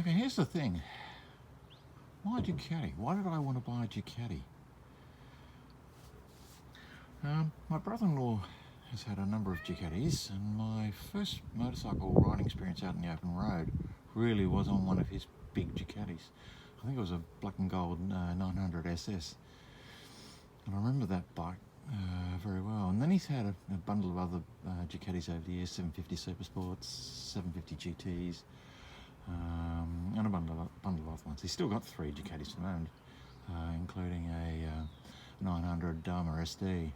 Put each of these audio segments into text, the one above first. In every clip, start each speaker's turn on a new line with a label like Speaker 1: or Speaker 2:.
Speaker 1: Okay, here's the thing. Why Ducati? Why did I want to buy a Ducati? My brother-in-law has had a number of Ducatis, and my first motorcycle riding experience out in the open road really was on one of his big Ducatis. I think it was a black and gold 900 SS, and I remember that bike very well. And then he's had a bundle of other Ducatis over the years: 750 Supersports, 750 GTs, and a bundle of other ones. He's still got 3 Ducatis at the moment, including a 900 Dharma SD.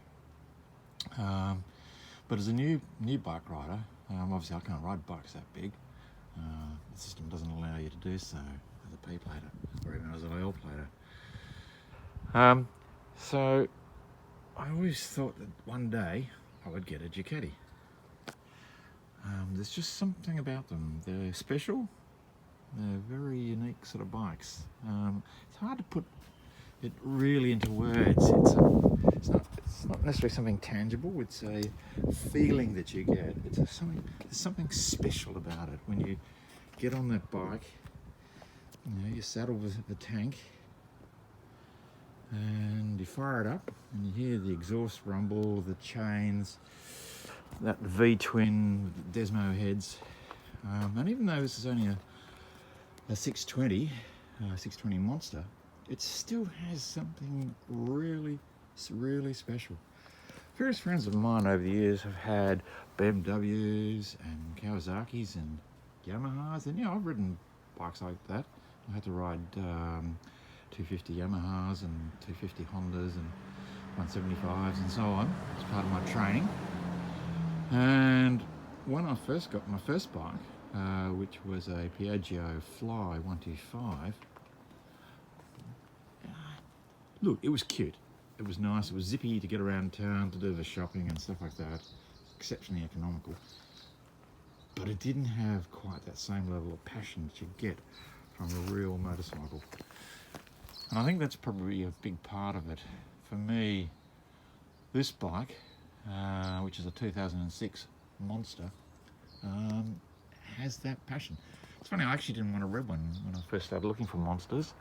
Speaker 1: But as a new bike rider, obviously I can't ride bikes that big. The system doesn't allow you to do so as a P plater or even as an L plater. So I always thought that one day I would get a Ducati. There's just something about them. They're special. They're very unique sort of bikes. It's hard to put it really into words. It's not necessarily something tangible. It's a feeling that you get. There's something special about it when you get on that bike. You saddle with the tank and you fire it up, and you hear the exhaust rumble, the chains, that V-twin with the Desmo heads. And even though this is only a 620 Monster, it still has something really special. Various friends of mine over the years have had BMWs and Kawasaki's and Yamahas, and I've ridden bikes like that. I had to ride 250 Yamahas and 250 Hondas and 175s and so on as part of my training. And when I first got my first bike, which was a Piaggio Fly 125, look, it was cute. It was nice. It was zippy to get around town, to do the shopping and stuff like that. Exceptionally economical. But it didn't have quite that same level of passion that you get from a real motorcycle. And I think that's probably a big part of it. For me, this bike, which is a 2006 Monster, has that passion. It's funny, I actually didn't want a red one when I first started looking for Monsters.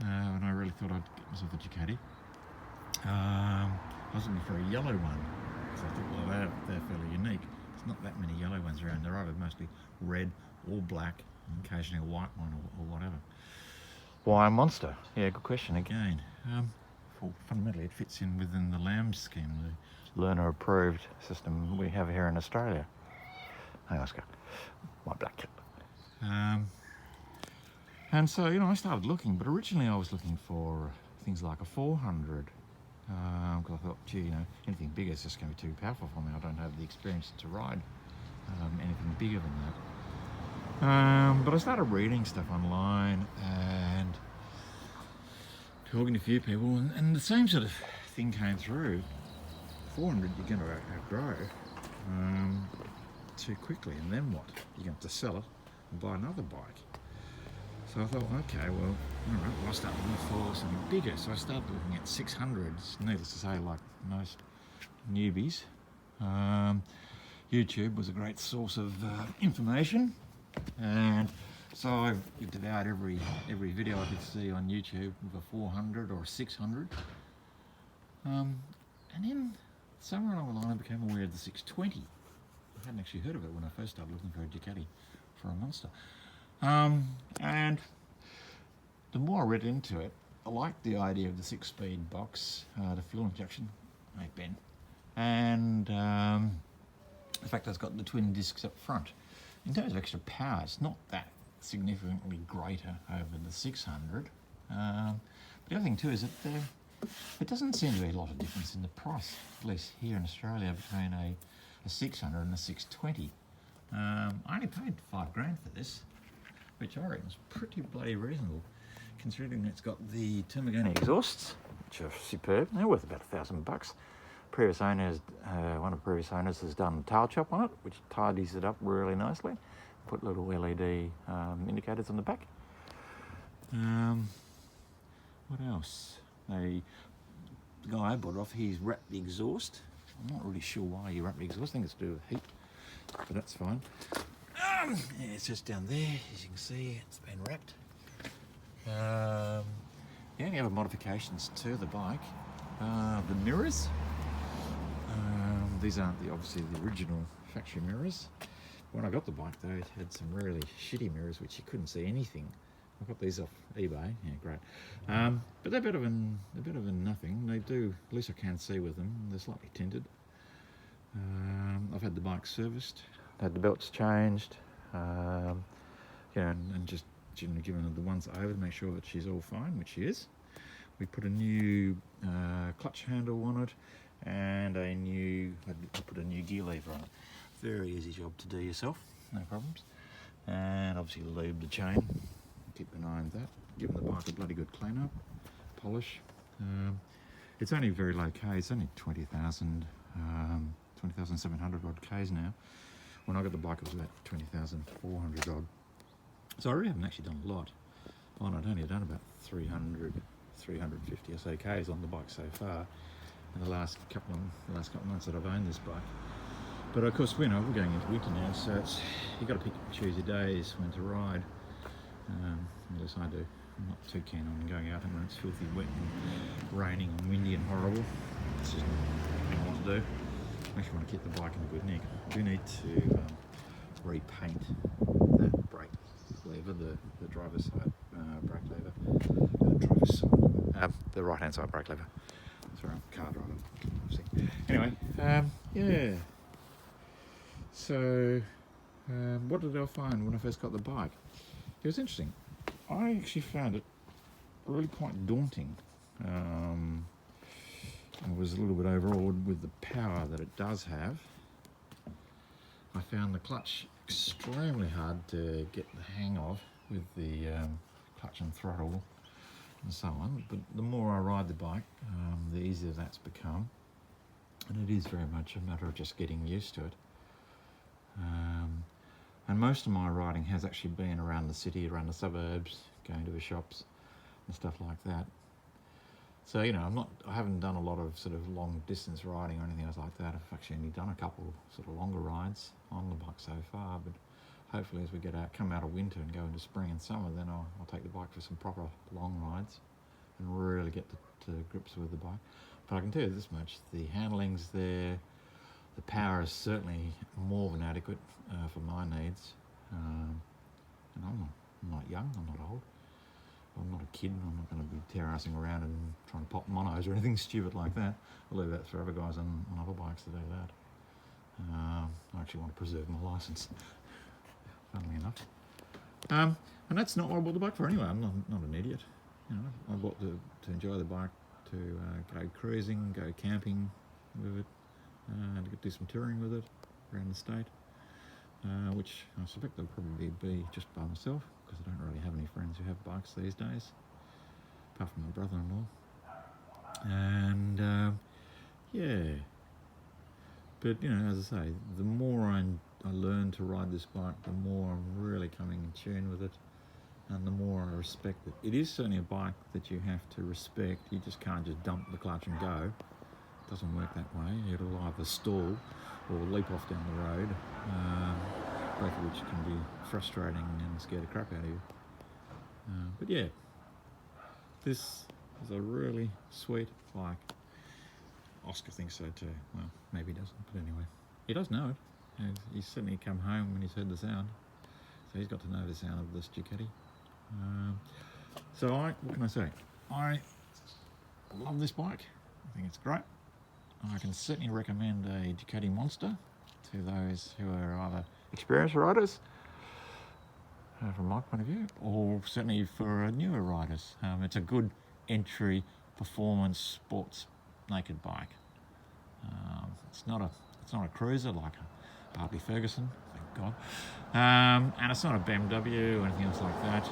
Speaker 1: And I really thought I'd get myself a Ducati. I was looking for a yellow one, because I thought, well, they're fairly unique. There's not that many yellow ones around. They're either mostly red or black, and occasionally a white one or whatever. Why a Monster? Yeah, good question again. Fundamentally, it fits in within the LAM scheme, the learner approved system we have here in Australia. Hey, Oscar, my black cat. And so, I started looking, but originally I was looking for things like a 400, because I thought, gee, anything bigger is just going to be too powerful for me. I don't have the experience to ride anything bigger than that. But I started reading stuff online and talking to a few people, and the same sort of thing came through. 400 you're going to outgrow too quickly, and then what? You're going to have to sell it and buy another bike. So I thought, okay, well, all right, I'll start looking for something bigger. So I started looking at 600s, needless to say, like most newbies. YouTube was a great source of information, and so I devoured every video I could see on YouTube of a 400 or a 600. And then somewhere along the line I became aware of the 620. I hadn't actually heard of it when I first started looking for a Ducati for a Monster. And the more I read into it, I liked the idea of the 6-speed box, the fuel injection, hey Ben, and the fact that it's got the twin discs up front. In terms of extra power, it's not that significantly greater over the 600. But the other thing too is that there doesn't seem to be a lot of difference in the price, at least here in Australia, between a 600 and a 620. I only paid $5 grand for this, which I reckon is pretty bloody reasonable, considering it's got the Termagoni exhausts, which are superb. They're worth about $1,000. Previous owners, one of the previous owners has done a tail chop on it, which tidies it up really nicely. Put little LED indicators on the back. What else? The guy I bought it off, he's wrapped the exhaust. I'm not really sure why he wrapped the exhaust. I think it's to do with heat, but that's fine. Yeah, it's just down there, as you can see, it's been wrapped. The only other modifications to the bike are the mirrors. These aren't obviously the original factory mirrors. When I got the bike though, it had some really shitty mirrors which you couldn't see anything. I got these off eBay, yeah, great. But they're better than nothing. They do, at least I can see with them. They're slightly tinted. I've had the bike serviced, had the belts changed, yeah, and just given her the once over to make sure that she's all fine, which she is. We put a new clutch handle on it, and I put a new gear lever on it. Very easy job to do yourself, no problems. And obviously lube the chain, keep an eye on that. Giving the bike a bloody good clean up, polish. It's only very low K, it's only 20,700 odd Ks now. When I got the bike it was about 20,400 odd. So I really haven't actually done a lot on it. I've only done about 350 or so Ks on the bike so far in the last couple of months that I've owned this bike. But of course, we're going into winter now, so you've got to pick and choose your days when to ride. At least I do. I'm not too keen on going out when it's filthy wet and raining and windy and horrible. It's just not what I want to do. I actually want to keep the bike in a good nick. I do need to repaint that brake lever, the driver's side brake lever. The right hand side brake lever. Sorry, I'm a car driver, obviously. Anyway, yeah. So, what did I find when I first got the bike? It was interesting. I actually found it really quite daunting. I was a little bit overawed with the power that it does have. I found the clutch extremely hard to get the hang of with the clutch and throttle and so on. But the more I ride the bike, the easier that's become. And it is very much a matter of just getting used to it. And most of my riding has actually been around the city, around the suburbs, going to the shops and stuff like that. So, you know, I haven't done a lot of sort of long distance riding or anything else like that. I've actually only done a couple sort of longer rides on the bike so far, but hopefully as we come out of winter and go into spring and summer, then I'll take the bike for some proper long rides and really get to grips with the bike. But I can tell you this much, the handling's there, the power is certainly more than adequate for my needs. And I'm not young, I'm not old. I'm not a kid, I'm not going to be terracing around and trying to pop monos or anything stupid like that. I'll leave that for other guys on other bikes to do that. I actually want to preserve my licence, funnily enough. And that's not what I bought the bike for anyway. I'm not an idiot. You know, I bought to enjoy the bike, to go cruising, go camping with it, and to do some touring with it around the state, which I suspect I'll probably be just by myself, because I don't really have any friends who have bikes these days, apart from my brother-in-law. And yeah, but you know, as I say, the more I learn to ride this bike, the more I'm really coming in tune with it, and the more I respect it. It is certainly a bike that you have to respect. You just can't just dump the clutch and go. It doesn't work that way. It'll either stall or leap off down the road, both of which can be frustrating and scare the crap out of you. But yeah, this is a really sweet bike. Oscar thinks so too. Well, maybe he doesn't, but anyway. He does know it. He's certainly come home when he's heard the sound. So he's got to know the sound of this Ducati. So what can I say? I love this bike. I think it's great. I can certainly recommend a Ducati Monster to those who are either experienced riders, from my point of view, or certainly for newer riders. It's a good entry performance sports naked bike. It's not a cruiser like a Harley Ferguson, thank God, and it's not a BMW or anything else like that.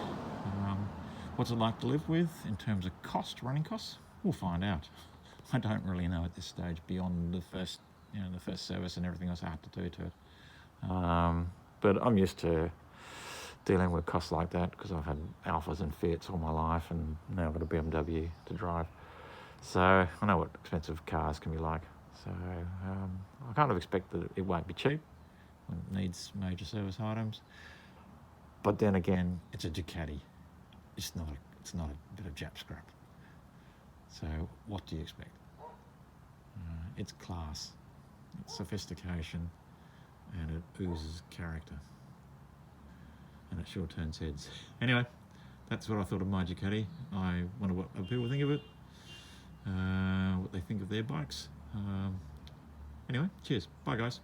Speaker 1: What's it like to live with in terms of running costs? We'll find out. I don't really know at this stage beyond the first service and everything else I have to do to it. But I'm used to dealing with costs like that because I've had Alphas and Fiats all my life, and now I've got a BMW to drive. So I know what expensive cars can be like. So I kind of expect that it won't be cheap. when it needs major service items. But then again, it's a Ducati. It's not a bit of Jap scrap. So what do you expect? It's class, it's sophistication, and it oozes character. And it sure turns heads. Anyway, that's what I thought of my Ducati. I wonder what other people think of it, what they think of their bikes. Anyway, cheers. Bye guys.